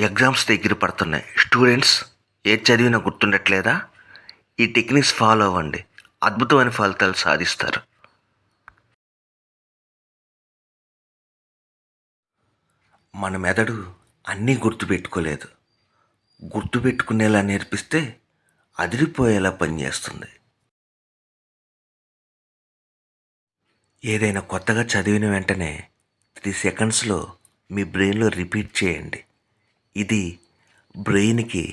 Exams దగ్గర పడుతున్నాయి. Students ఏది చదివినా గుర్తుండట్లేదా? ఈ టెక్నిక్స్ ఫాలో అవ్వండి, అద్భుతమైన ఫలితాలు సాధిస్తారు. మన మెదడు అన్నీ గుర్తుపెట్టుకోలేదు. గుర్తుపెట్టుకునేలా నేర్పిస్తే అదిరిపోయేలా పనిచేస్తుంది. ఏదైనా కొత్తగా చదివిన వెంటనే 3 సెకండ్స్లో మీ బ్రెయిన్లో రిపీట్ చేయండి. ఇది బ్రెయిన్కి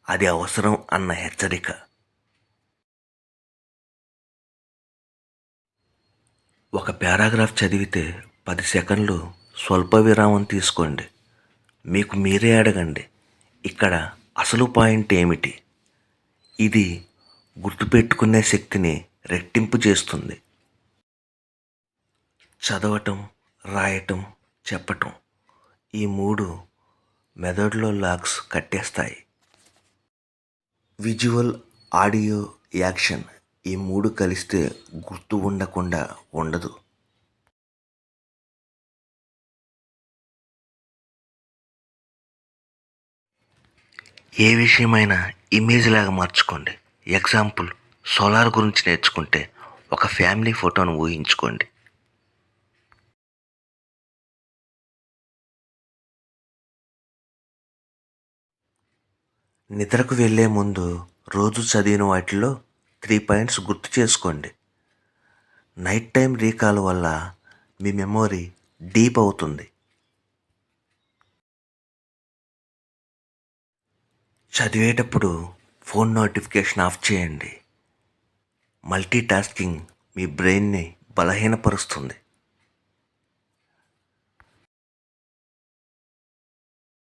అది అవసరం అన్న హెచ్చరిక. ఒక పారాగ్రాఫ్ చదివితే 10 సెకండ్లు స్వల్ప విరామం తీసుకోండి. మీకు మీరే అడగండి, ఇక్కడ అసలు పాయింట్ ఏమిటి? ఇది గుర్తుపెట్టుకునే శక్తిని రెట్టింపు చేస్తుంది. చదవటం, రాయటం, చెప్పటం, ఈ 3 మెదడులో లాగ్స్ కట్టేస్తాయి. విజువల్, ఆడియో, యాక్షన్, ఈ 3 కలిస్తే గుర్తు ఉండకుండా ఉండదు. ఏ విషయమైనా ఇమేజ్ లాగా మార్చుకోండి. ఎగ్జాంపుల్, సోలార్ గురించి నేర్చుకుంటే ఒక ఫ్యామిలీ ఫోటోను ఊహించుకోండి. నిద్రకు వెళ్ళే ముందు రోజు చదివిన వాటిలో 3 పాయింట్స్ గుర్తు చేసుకోండి. నైట్ టైం రీకాల్ వల్ల మీ మెమొరీ డీప్ అవుతుంది. చదివేటప్పుడు ఫోన్ నోటిఫికేషన్ ఆఫ్ చేయండి. మల్టీ టాస్కింగ్ మీ బ్రెయిన్ని బలహీనపరుస్తుంది.